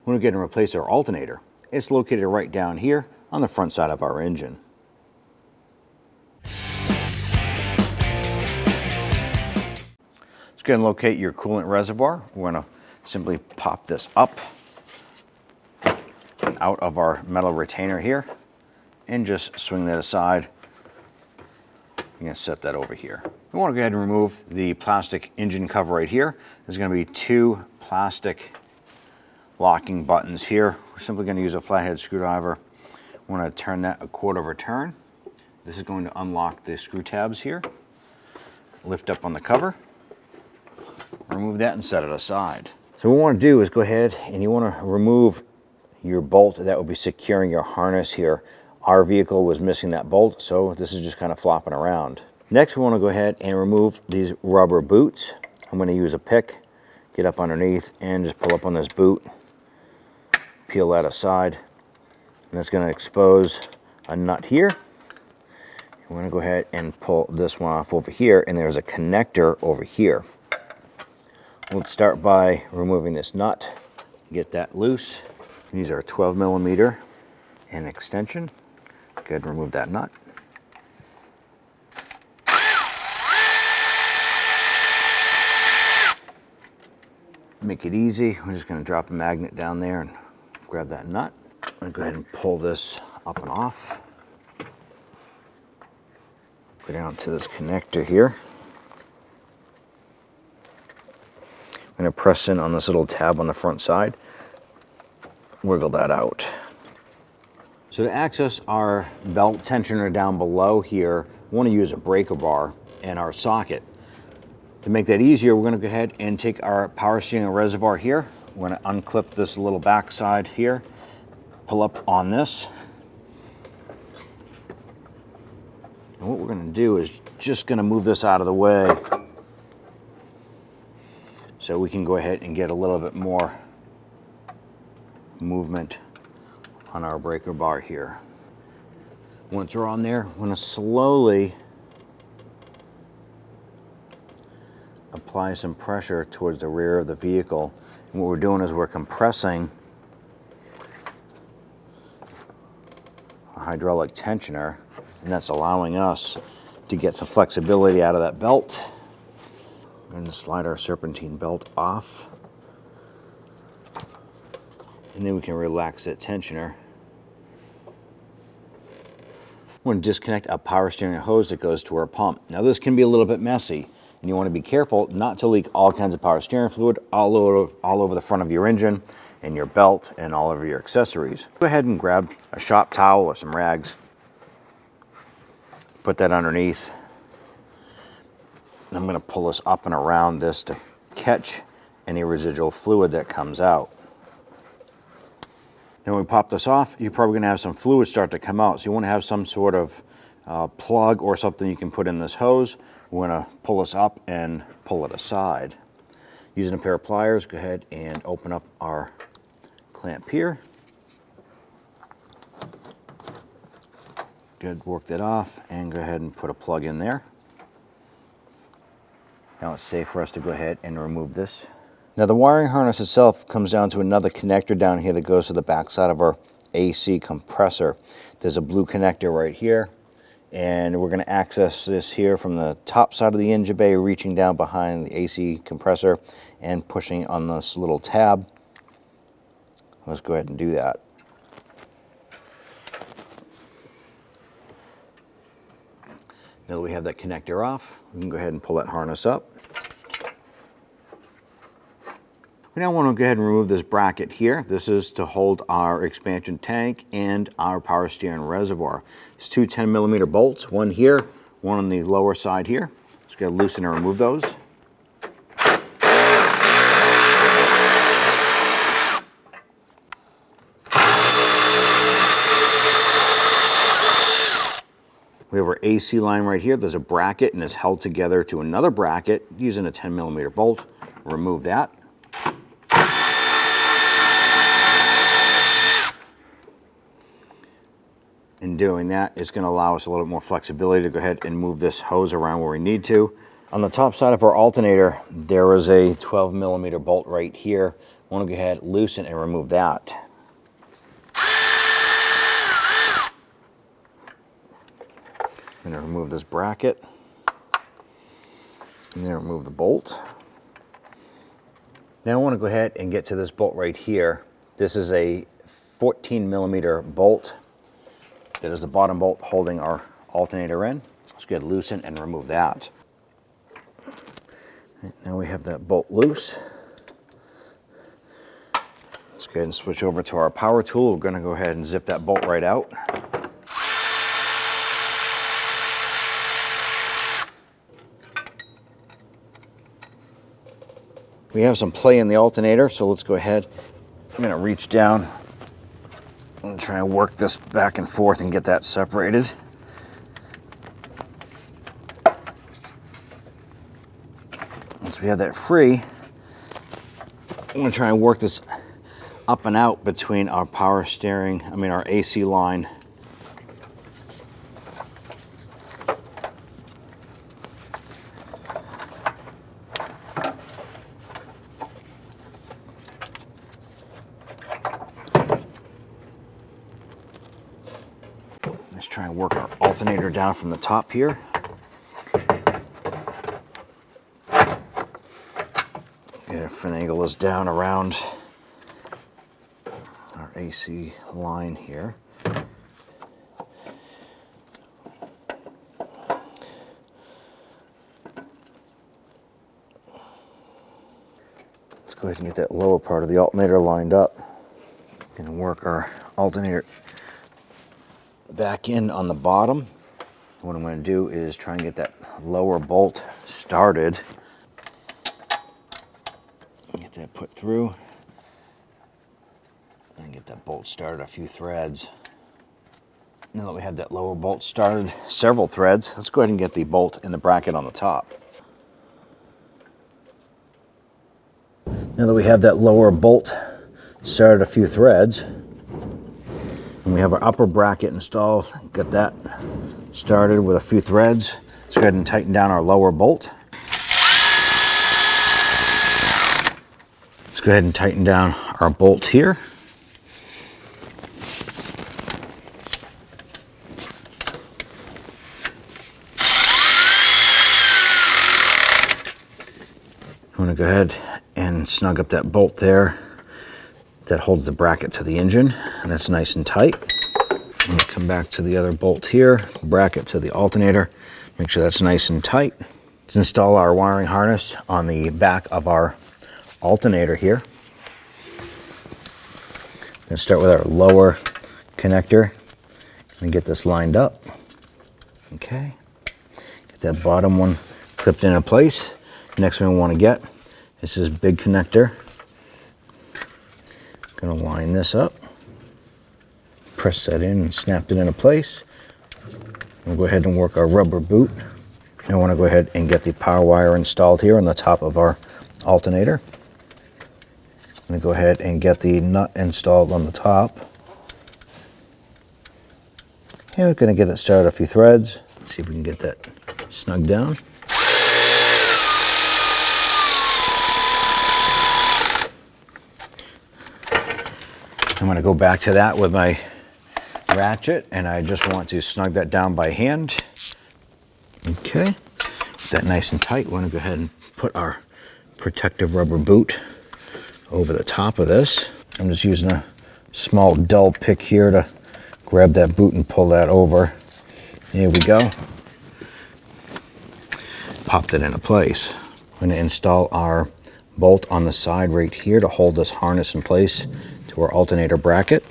when we get and replace our alternator. It's located right down here on the front side of our engine. Let's go ahead and locate your coolant reservoir. We're going to simply pop this up and out of our metal retainer here and just swing that aside. I'm going to set that over here. We want to go ahead and remove the plastic engine cover right here. There's going to be two plastic locking buttons here. We're simply going to use a flathead screwdriver. We want to turn that a quarter of a turn. This is going to unlock the screw tabs here. Lift up on the cover. Remove that and set it aside. So what we want to do is go ahead and you want to remove your bolt that will be securing your harness here. Our vehicle was missing that bolt, so this is just kind of flopping around. Next, we want to go ahead and remove these rubber boots. I'm going to use a pick, get up underneath and just pull up on this boot, peel that aside, and it's going to expose a nut here. I'm going to go ahead and pull this one off over here, and there's a connector over here. Let's start by removing this nut, get that loose. These are 12 millimeter and extension. Go ahead and remove that nut. Make it easy. We're just going to drop a magnet down there and grab that nut. I'm going to go ahead and pull this up and off. Go down to this connector here. I'm going to press in on this little tab on the front side. Wiggle that out. So to access our belt tensioner down below here, we want to use a breaker bar and our socket. To make that easier, we're going to go ahead and take our power steering reservoir here. We're going to unclip this little back side here, pull up on this. And what we're going to do is just going to move this out of the way so we can go ahead and get a little bit more movement on our breaker bar here. Once we're on there, we're going to slowly apply some pressure towards the rear of the vehicle. And what we're doing is we're compressing a hydraulic tensioner, and that's allowing us to get some flexibility out of that belt. We're going to slide our serpentine belt off, and then we can relax that tensioner. We're going to disconnect a power steering hose that goes to our pump. Now this can be a little bit messy, and you want to be careful not to leak all kinds of power steering fluid all over the front of your engine and your belt and all over your accessories. Go ahead and grab a shop towel or some rags. Put that underneath. And I'm going to pull this up and around this to catch any residual fluid that comes out. Now when we pop this off, you're probably going to have some fluid start to come out. So you want to have some sort of plug or something you can put in this hose. We're going to pull this up and pull it aside. Using a pair of pliers, go ahead and open up our clamp here. Good, work that off and go ahead and put a plug in there. Now it's safe for us to go ahead and remove this. Now the wiring harness itself comes down to another connector down here that goes to the back side of our AC compressor. There's a blue connector right here, and we're going to access this here from the top side of the engine bay, reaching down behind the AC compressor and pushing on this little tab. Let's go ahead and do that. Now that we have that connector off, we can go ahead and pull that harness up. We now want to go ahead and remove this bracket here. This is to hold our expansion tank and our power steering reservoir. It's two 10 millimeter bolts, one here, one on the lower side here. Just gotta loosen and remove those. We have our AC line right here. There's a bracket and it's held together to another bracket using a 10 millimeter bolt. Remove that. In doing that, it's going to allow us a little bit more flexibility to go ahead and move this hose around where we need to. On the top side of our alternator, there is a 12 millimeter bolt right here. I want to go ahead, loosen and remove that. I'm going to remove this bracket and then remove the bolt. Now I want to go ahead and get to this bolt right here. This is a 14mm bolt. That is the bottom bolt holding our alternator in. Let's go ahead and loosen and remove that. Now we have that bolt loose. Let's go ahead and switch over to our power tool. We're going to go ahead and zip that bolt right out. We have some play in the alternator, so let's go ahead. I'm going to reach down and try and work this back and forth and get that separated. Once we have that free, I'm going to try and work this up and out between our power steering, our AC line. Let's try and work our alternator down from the top here. Get to finagle this down around our AC line here. Let's go ahead and get that lower part of the alternator lined up. Gonna work our alternator back in on the bottom. What I'm going to do is try and get that lower bolt started. Get that put through and get that bolt started a few threads. Now that we have that lower bolt started several threads, let's go ahead and get the bolt and the bracket on the top. Now that we have that lower bolt started a few threads, and we have our upper bracket installed, got that started with a few threads. Let's go ahead and tighten down our lower bolt. Let's go ahead and tighten down our bolt here. I'm going to go ahead and snug up that bolt there that holds the bracket to the engine, and that's nice and tight. I'm going to come back to the other bolt here, bracket to the alternator, make sure that's nice and tight. Let's install our wiring harness on the back of our alternator here. Let's start with our lower connector and get this lined up. Okay, get that bottom one clipped into place. Next thing we want to get is this big connector. Gonna line this up, press that in and snap it into place. We'll go ahead and work our rubber boot. I want to go ahead and get the power wire installed here on the top of our alternator. I'm going to go ahead and get the nut installed on the top. And we're going to get it started a few threads. Let's see if we can get that snug down. I'm going to go back to that with my ratchet, and I just want to snug that down by hand. Okay, with that nice and tight, we're going to go ahead and put our protective rubber boot over the top of this. I'm just using a small dull pick here to grab that boot and pull that over. Here we go. Pop that into place. I'm going to install our bolt on the side right here to hold this harness in place to our alternator bracket.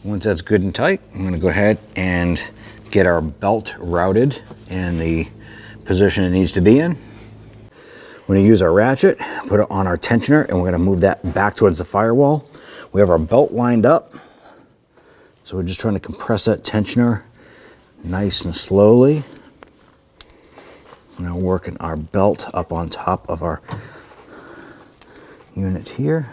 Once that's good and tight, I'm going to go ahead and get our belt routed in the position it needs to be in. We're going to use our ratchet, put it on our tensioner, and we're going to move that back towards the firewall. We have our belt lined up, so we're just trying to compress that tensioner nice and slowly. Now working our belt up on top of our unit here.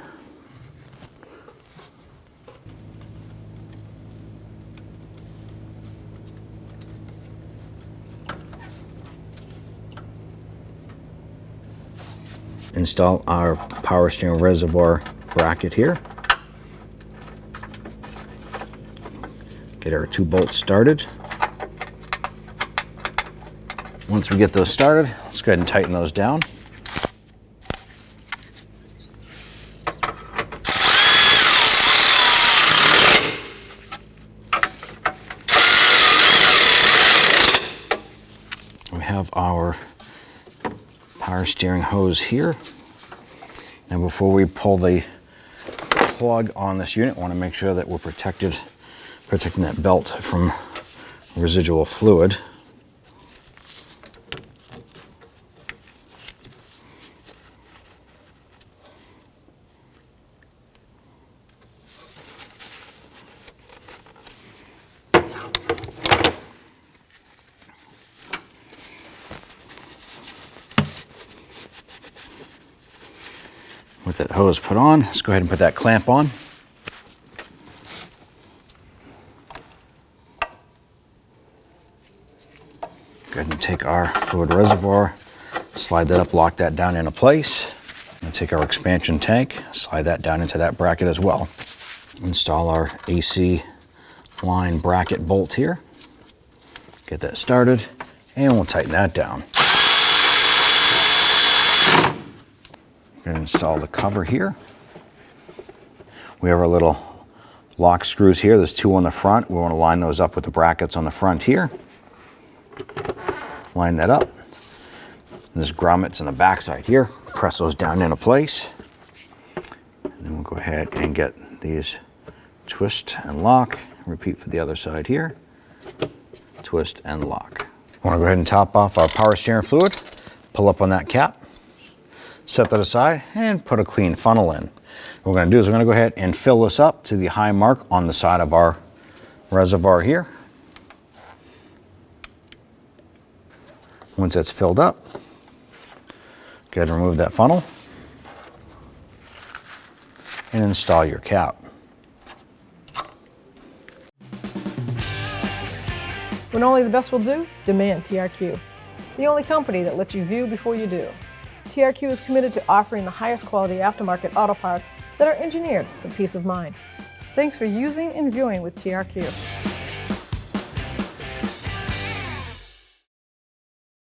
install our power steering reservoir bracket here. Get our 2 bolts started. Once we get those started, let's go ahead and tighten those down. We have our power steering hose here. And before we pull the plug on this unit, I want to make sure that we're protecting that belt from residual fluid. With that hose put on, let's go ahead and put that clamp on. Go ahead and take our fluid reservoir, slide that up, lock that down into place. And take our expansion tank, slide that down into that bracket as well. Install our AC line bracket bolt here. Get that started, and we'll tighten that down. We're going to install the cover here. We have our little lock screws here. There's 2 on the front. We want to line those up with the brackets on the front here. Line that up. And there's grommets on the back side here. Press those down into place. And then we'll go ahead and get these twist and lock. Repeat for the other side here. Twist and lock. I want to go ahead and top off our power steering fluid. Pull up on that cap. Set that aside and put a clean funnel in. What we're going to do is we're going to go ahead and fill this up to the high mark on the side of our reservoir here. Once that's filled up, go ahead and remove that funnel and install your cap. When only the best will do, demand TRQ. The only company that lets you view before you do. TRQ is committed to offering the highest quality aftermarket auto parts that are engineered for peace of mind. Thanks for using and viewing with TRQ.